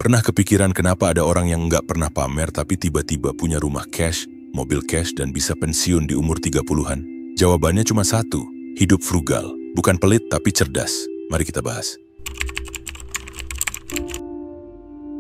Pernah kepikiran kenapa ada orang yang nggak pernah pamer tapi tiba-tiba punya rumah cash, mobil cash, dan bisa pensiun di umur 30-an? Jawabannya cuma satu, hidup frugal. Bukan pelit tapi cerdas. Mari kita bahas.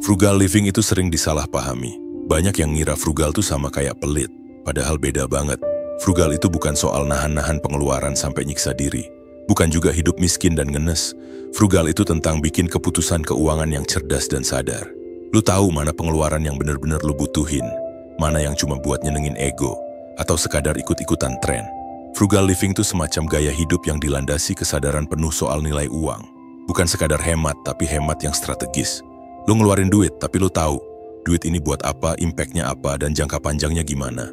Frugal living itu sering disalahpahami. Banyak yang ngira frugal tuh sama kayak pelit, padahal beda banget. Frugal itu bukan soal nahan-nahan pengeluaran sampai nyiksa diri. Bukan juga hidup miskin dan ngenes. Frugal itu tentang bikin keputusan keuangan yang cerdas dan sadar. Lu tahu mana pengeluaran yang benar-benar lu butuhin, mana yang cuma buat nyenengin ego, atau sekadar ikut-ikutan tren. Frugal living itu semacam gaya hidup yang dilandasi kesadaran penuh soal nilai uang. Bukan sekadar hemat, tapi hemat yang strategis. Lu ngeluarin duit, tapi lu tahu, duit ini buat apa, impact-nya apa, dan jangka panjangnya gimana.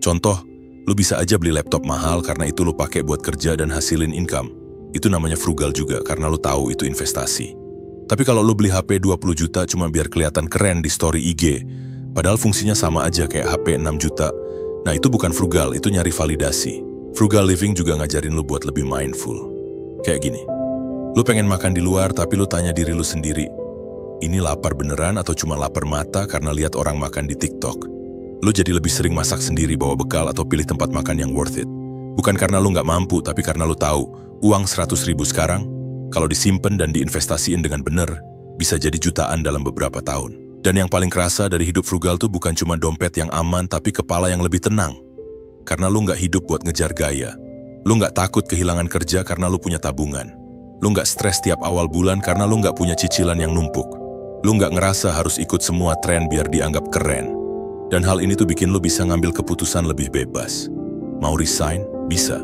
Contoh, lu bisa aja beli laptop mahal karena itu lu pakai buat kerja dan hasilin income. Itu namanya frugal juga karena lu tahu itu investasi. Tapi kalau lu beli HP 20 juta cuma biar kelihatan keren di story IG, padahal fungsinya sama aja kayak HP 6 juta. Nah itu bukan frugal, itu nyari validasi. Frugal living juga ngajarin lu buat lebih mindful. Kayak gini, lu pengen makan di luar tapi lu tanya diri lu sendiri, ini lapar beneran atau cuma lapar mata karena lihat orang makan di TikTok? Lu jadi lebih sering masak sendiri bawa bekal atau pilih tempat makan yang worth it. Bukan karena lu nggak mampu, tapi karena lu tahu, uang 100.000 sekarang, kalau disimpan dan diinvestasiin dengan benar, bisa jadi jutaan dalam beberapa tahun. Dan yang paling kerasa dari hidup frugal tuh bukan cuma dompet yang aman, tapi kepala yang lebih tenang. Karena lu nggak hidup buat ngejar gaya. Lu nggak takut kehilangan kerja karena lu punya tabungan. Lu nggak stres tiap awal bulan karena lu nggak punya cicilan yang numpuk. Lu nggak ngerasa harus ikut semua tren biar dianggap keren. Dan hal ini tuh bikin lu bisa ngambil keputusan lebih bebas. Mau resign? Bisa.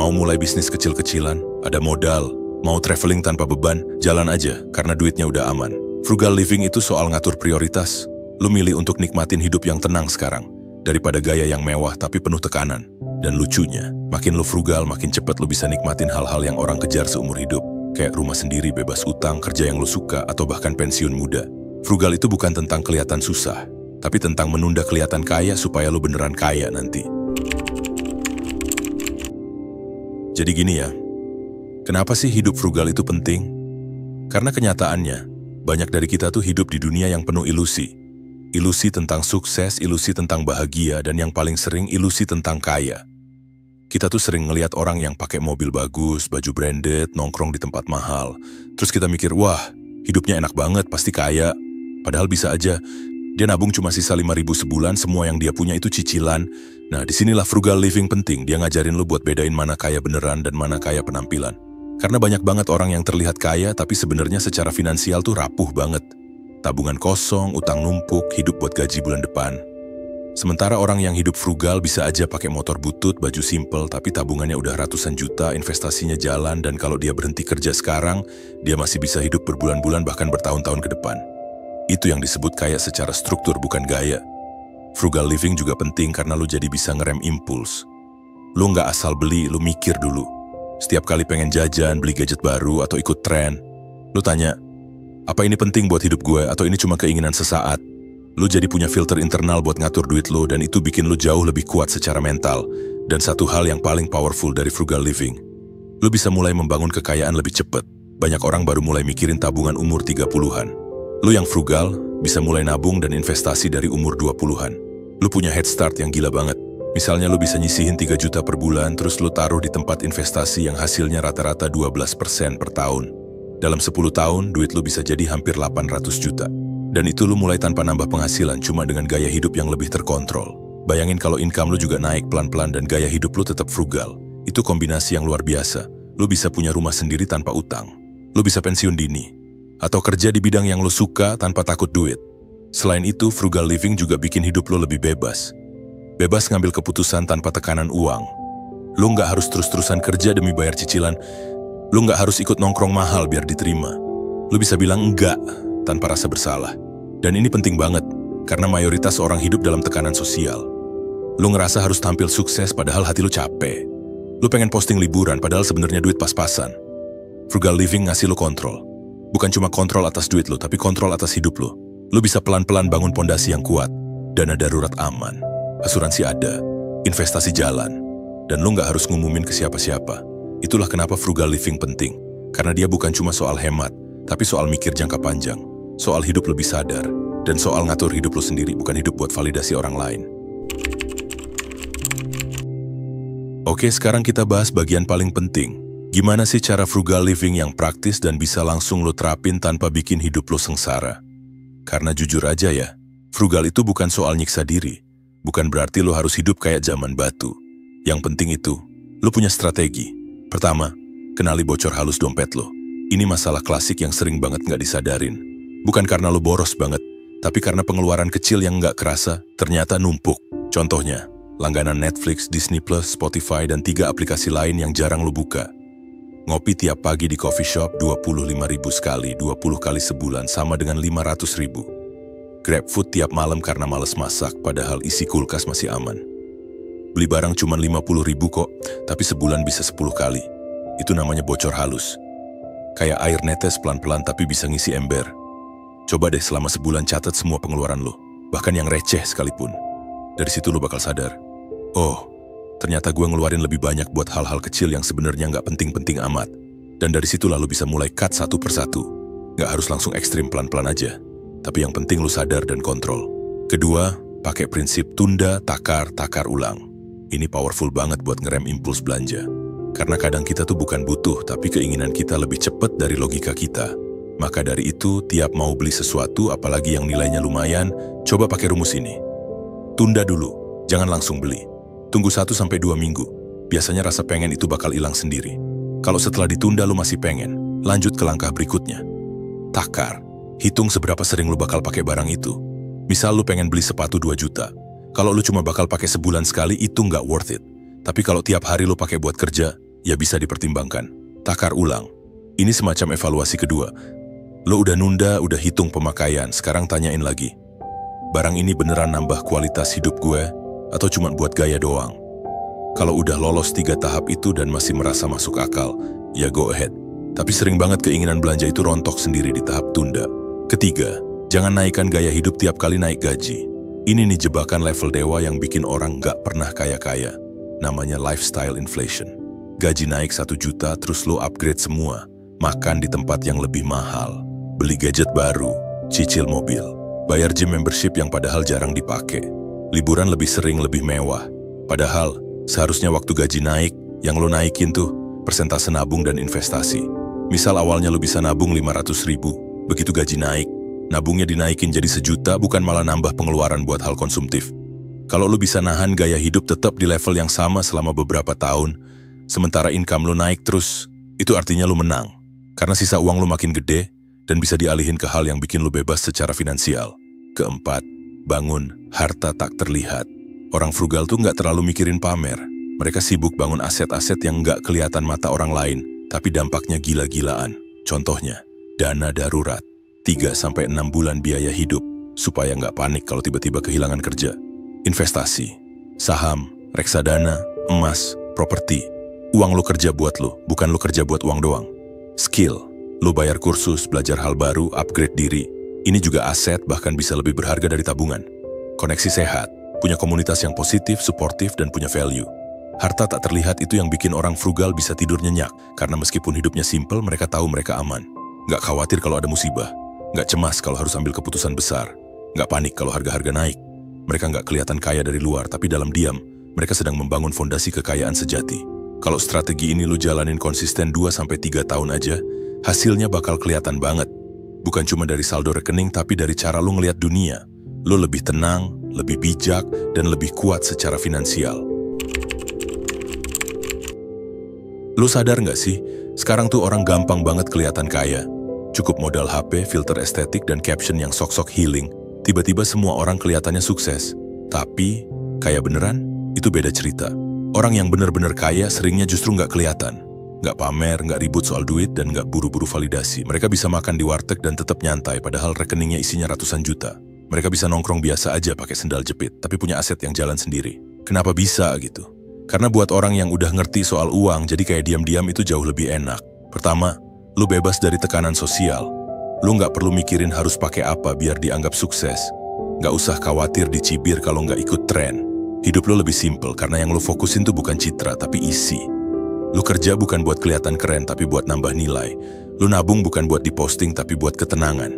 Mau mulai bisnis kecil-kecilan? Ada modal. Mau traveling tanpa beban? Jalan aja, karena duitnya udah aman. Frugal living itu soal ngatur prioritas. Lu milih untuk nikmatin hidup yang tenang sekarang, daripada gaya yang mewah tapi penuh tekanan. Dan lucunya, makin lu frugal, makin cepat lu bisa nikmatin hal-hal yang orang kejar seumur hidup. Kayak rumah sendiri, bebas utang, kerja yang lu suka, atau bahkan pensiun muda. Frugal itu bukan tentang kelihatan susah, tapi tentang menunda kelihatan kaya supaya lu beneran kaya nanti. Jadi gini ya, kenapa sih hidup frugal itu penting? Karena kenyataannya, banyak dari kita tuh hidup di dunia yang penuh ilusi. Ilusi tentang sukses, ilusi tentang bahagia, dan yang paling sering ilusi tentang kaya. Kita tuh sering ngelihat orang yang pakai mobil bagus, baju branded, nongkrong di tempat mahal. Terus kita mikir, wah, hidupnya enak banget, pasti kaya. Padahal bisa aja, dia nabung cuma sisa 5.000 sebulan, semua yang dia punya itu cicilan. Nah, disinilah frugal living penting. Dia ngajarin lu buat bedain mana kaya beneran dan mana kaya penampilan. Karena banyak banget orang yang terlihat kaya, tapi sebenarnya secara finansial tuh rapuh banget. Tabungan kosong, utang numpuk, hidup buat gaji bulan depan. Sementara orang yang hidup frugal bisa aja pakai motor butut, baju simple, tapi tabungannya udah ratusan juta, investasinya jalan, dan kalau dia berhenti kerja sekarang, dia masih bisa hidup berbulan-bulan bahkan bertahun-tahun ke depan. Itu yang disebut kaya secara struktur, bukan gaya. Frugal living juga penting karena lu jadi bisa ngerem impuls. Lu nggak asal beli, lu mikir dulu. Setiap kali pengen jajan, beli gadget baru, atau ikut tren, lu tanya, apa ini penting buat hidup gue, atau ini cuma keinginan sesaat? Lu jadi punya filter internal buat ngatur duit lu, dan itu bikin lu jauh lebih kuat secara mental. Dan satu hal yang paling powerful dari frugal living, lu bisa mulai membangun kekayaan lebih cepat. Banyak orang baru mulai mikirin tabungan umur 30-an. Lu yang frugal, bisa mulai nabung dan investasi dari umur 20-an. Lu punya head start yang gila banget. Misalnya lu bisa nyisihin 3 juta per bulan, terus lu taruh di tempat investasi yang hasilnya rata-rata 12% per tahun. Dalam 10 tahun, duit lu bisa jadi hampir 800 juta. Dan itu lu mulai tanpa nambah penghasilan, cuma dengan gaya hidup yang lebih terkontrol. Bayangin kalau income lu juga naik pelan-pelan dan gaya hidup lu tetap frugal. Itu kombinasi yang luar biasa. Lu bisa punya rumah sendiri tanpa utang. Lu bisa pensiun dini. Atau kerja di bidang yang lu suka tanpa takut duit. Selain itu, frugal living juga bikin hidup lu lebih bebas. Bebas ngambil keputusan tanpa tekanan uang. Lu nggak harus terus-terusan kerja demi bayar cicilan. Lu nggak harus ikut nongkrong mahal biar diterima. Lu bisa bilang enggak tanpa rasa bersalah. Dan ini penting banget, karena mayoritas orang hidup dalam tekanan sosial. Lu ngerasa harus tampil sukses padahal hati lu capek. Lu pengen posting liburan padahal sebenarnya duit pas-pasan. Frugal living ngasih lu kontrol. Bukan cuma kontrol atas duit lu, tapi kontrol atas hidup lu. Lu bisa pelan-pelan bangun pondasi yang kuat, dana darurat aman, asuransi ada, investasi jalan, dan lu nggak harus ngumumin ke siapa-siapa. Itulah kenapa frugal living penting, karena dia bukan cuma soal hemat, tapi soal mikir jangka panjang. soal hidup lebih sadar, dan soal ngatur hidup lo sendiri, bukan hidup buat validasi orang lain. Oke, sekarang kita bahas bagian paling penting. Gimana sih cara frugal living yang praktis dan bisa langsung lo terapin tanpa bikin hidup lo sengsara? Karena jujur aja ya, frugal itu bukan soal nyiksa diri. Bukan berarti lo harus hidup kayak zaman batu. Yang penting itu, lo punya strategi. Pertama, kenali bocor halus dompet lo. Ini masalah klasik yang sering banget nggak disadarin. Bukan karena lo boros banget, tapi karena pengeluaran kecil yang nggak kerasa ternyata numpuk. Contohnya, langganan Netflix, Disney+, Spotify, dan 3 aplikasi lain yang jarang lo buka. Ngopi tiap pagi di coffee shop 25.000 sekali, 20 kali sebulan sama dengan 500.000. Grab food tiap malam karena males masak, padahal isi kulkas masih aman. Beli barang cuma 50.000 kok, tapi sebulan bisa 10 kali. Itu namanya bocor halus. Kayak air netes pelan-pelan tapi bisa ngisi ember. Coba deh selama sebulan catat semua pengeluaran lo, bahkan yang receh sekalipun. Dari situ lo bakal sadar, oh, ternyata gue ngeluarin lebih banyak buat hal-hal kecil yang sebenarnya nggak penting-penting amat. Dan dari situ lalu bisa mulai cut satu persatu. Nggak harus langsung ekstrim, pelan-pelan aja. Tapi yang penting lo sadar dan kontrol. Kedua, pakai prinsip tunda, takar, takar ulang. Ini powerful banget buat ngerem impuls belanja. Karena kadang kita tuh bukan butuh, tapi keinginan kita lebih cepat dari logika kita. Maka dari itu, tiap mau beli sesuatu, apalagi yang nilainya lumayan, coba pakai rumus ini. Tunda dulu, jangan langsung beli. Tunggu 1-2 minggu. Biasanya rasa pengen itu bakal hilang sendiri. Kalau setelah ditunda lu masih pengen, lanjut ke langkah berikutnya. Takar. Hitung seberapa sering lu bakal pakai barang itu. Misal lu pengen beli sepatu 2 juta. Kalau lu cuma bakal pakai sebulan sekali, itu nggak worth it. Tapi kalau tiap hari lu pakai buat kerja, ya bisa dipertimbangkan. Takar ulang. Ini semacam evaluasi kedua. Lu udah nunda, udah hitung pemakaian, sekarang tanyain lagi. Barang ini beneran nambah kualitas hidup gue, atau cuma buat gaya doang? Kalau udah lolos 3 tahap itu dan masih merasa masuk akal, ya go ahead. Tapi sering banget keinginan belanja itu rontok sendiri di tahap tunda. Ketiga, jangan naikkan gaya hidup tiap kali naik gaji. Ini nih jebakan level dewa yang bikin orang nggak pernah kaya-kaya. Namanya lifestyle inflation. Gaji naik 1 juta, terus lo upgrade semua. Makan di tempat yang lebih mahal. Beli gadget baru, cicil mobil. Bayar gym membership yang padahal jarang dipakai. Liburan lebih sering, lebih mewah. Padahal, seharusnya waktu gaji naik, yang lo naikin tuh persentase nabung dan investasi. Misal awalnya lo bisa nabung 500.000, begitu gaji naik, nabungnya dinaikin jadi 1 juta, bukan malah nambah pengeluaran buat hal konsumtif. Kalau lo bisa nahan gaya hidup tetap di level yang sama selama beberapa tahun, sementara income lo naik terus, itu artinya lo menang. Karena sisa uang lo makin gede, dan bisa dialihin ke hal yang bikin lo bebas secara finansial. Keempat, bangun harta tak terlihat. Orang frugal tuh nggak terlalu mikirin pamer. Mereka sibuk bangun aset-aset yang nggak kelihatan mata orang lain, tapi dampaknya gila-gilaan. Contohnya, dana darurat, 3-6 bulan biaya hidup, supaya nggak panik kalau tiba-tiba kehilangan kerja. Investasi, saham, reksadana, emas, properti. Uang lo kerja buat lo, bukan lo kerja buat uang doang. Skill, lo bayar kursus, belajar hal baru, upgrade diri. Ini juga aset, bahkan bisa lebih berharga dari tabungan. Koneksi sehat, punya komunitas yang positif, suportif, dan punya value. Harta tak terlihat itu yang bikin orang frugal bisa tidur nyenyak, karena meskipun hidupnya simple, mereka tahu mereka aman. Nggak khawatir kalau ada musibah, nggak cemas kalau harus ambil keputusan besar, nggak panik kalau harga-harga naik. Mereka nggak kelihatan kaya dari luar, tapi dalam diam, mereka sedang membangun fondasi kekayaan sejati. Kalau strategi ini lo jalanin konsisten 2-3 tahun aja, hasilnya bakal kelihatan banget. Bukan cuma dari saldo rekening, tapi dari cara lo ngelihat dunia. Lo lebih tenang, lebih bijak, dan lebih kuat secara finansial. Lo sadar nggak sih, sekarang tuh orang gampang banget kelihatan kaya. Cukup modal HP, filter estetik, dan caption yang sok-sok healing. Tiba-tiba semua orang kelihatannya sukses. Tapi, kaya beneran? Itu beda cerita. Orang yang bener-bener kaya seringnya justru nggak kelihatan. Nggak pamer, nggak ribut soal duit, dan nggak buru-buru validasi. Mereka bisa makan di warteg dan tetap nyantai, padahal rekeningnya isinya ratusan juta. Mereka bisa nongkrong biasa aja pakai sendal jepit, tapi punya aset yang jalan sendiri. Kenapa bisa gitu? Karena buat orang yang udah ngerti soal uang, jadi kayak diam-diam itu jauh lebih enak. Pertama, lu bebas dari tekanan sosial. Lu nggak perlu mikirin harus pakai apa biar dianggap sukses. Nggak usah khawatir dicibir kalau nggak ikut tren. Hidup lu lebih simple karena yang lu fokusin tuh bukan citra, tapi isi. Lu kerja bukan buat kelihatan keren, tapi buat nambah nilai. Lu nabung bukan buat diposting, tapi buat ketenangan.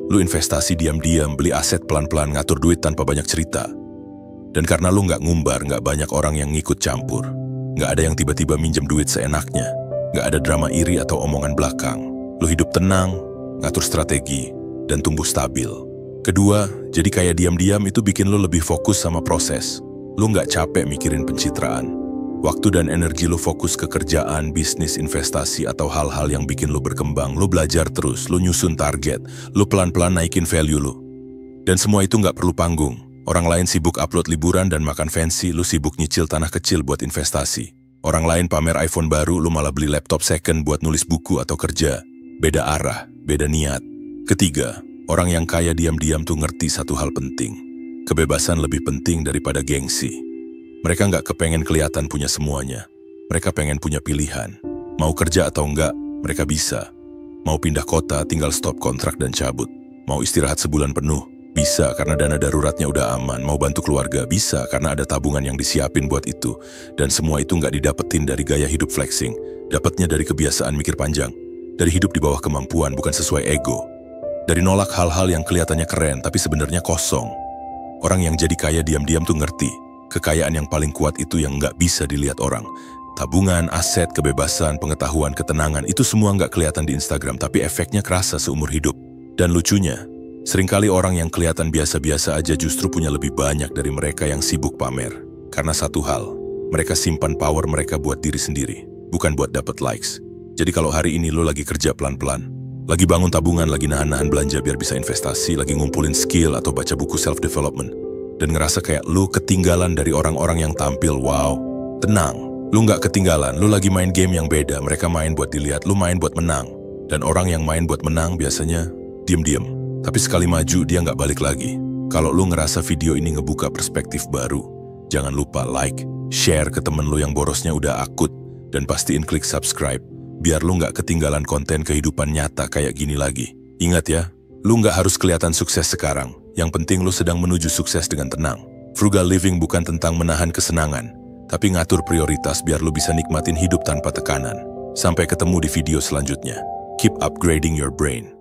Lu investasi diam-diam, beli aset pelan-pelan, ngatur duit tanpa banyak cerita. Dan karena lu nggak ngumbar, nggak banyak orang yang ngikut campur. Nggak ada yang tiba-tiba minjem duit seenaknya. Nggak ada drama iri atau omongan belakang. Lu hidup tenang, ngatur strategi, dan tumbuh stabil. Kedua, jadi kaya diam-diam itu bikin lu lebih fokus sama proses. Lu nggak capek mikirin pencitraan. Waktu dan energi lu fokus ke kerjaan, bisnis, investasi, atau hal-hal yang bikin lu berkembang. Lu belajar terus, lu nyusun target, lu pelan-pelan naikin value lu. Dan semua itu nggak perlu panggung. Orang lain sibuk upload liburan dan makan fancy, lu sibuk nyicil tanah kecil buat investasi. Orang lain pamer iPhone baru, lu malah beli laptop second buat nulis buku atau kerja. Beda arah, beda niat. Ketiga, orang yang kaya diam-diam tuh ngerti satu hal penting. Kebebasan lebih penting daripada gengsi. Mereka nggak kepengen kelihatan punya semuanya. Mereka pengen punya pilihan. Mau kerja atau enggak, mereka bisa. Mau pindah kota, tinggal stop kontrak dan cabut. Mau istirahat sebulan penuh, bisa karena dana daruratnya udah aman. Mau bantu keluarga, bisa karena ada tabungan yang disiapin buat itu. Dan semua itu nggak didapetin dari gaya hidup flexing. Dapatnya dari kebiasaan mikir panjang. Dari hidup di bawah kemampuan, bukan sesuai ego. Dari nolak hal-hal yang kelihatannya keren, tapi sebenarnya kosong. Orang yang jadi kaya diam-diam tuh ngerti. Kekayaan yang paling kuat itu yang nggak bisa dilihat orang. Tabungan, aset, kebebasan, pengetahuan, ketenangan, itu semua nggak kelihatan di Instagram, tapi efeknya kerasa seumur hidup. Dan lucunya, seringkali orang yang kelihatan biasa-biasa aja justru punya lebih banyak dari mereka yang sibuk pamer. Karena satu hal, mereka simpan power mereka buat diri sendiri, bukan buat dapat likes. Jadi kalau hari ini lo lagi kerja pelan-pelan, lagi bangun tabungan, lagi nahan-nahan belanja biar bisa investasi, lagi ngumpulin skill atau baca buku self-development, dan ngerasa kayak lu ketinggalan dari orang-orang yang tampil, wow, tenang. Lu nggak ketinggalan, lu lagi main game yang beda. Mereka main buat dilihat, lu main buat menang. Dan orang yang main buat menang biasanya diem-diem. Tapi sekali maju, dia nggak balik lagi. Kalau lu ngerasa video ini ngebuka perspektif baru, jangan lupa like, share ke temen lu yang borosnya udah akut, dan pastiin klik subscribe, biar lu nggak ketinggalan konten kehidupan nyata kayak gini lagi. Ingat ya, lu nggak harus kelihatan sukses sekarang. Yang penting lu sedang menuju sukses dengan tenang. Frugal living bukan tentang menahan kesenangan, tapi ngatur prioritas biar lu bisa nikmatin hidup tanpa tekanan. Sampai ketemu di video selanjutnya. Keep upgrading your brain.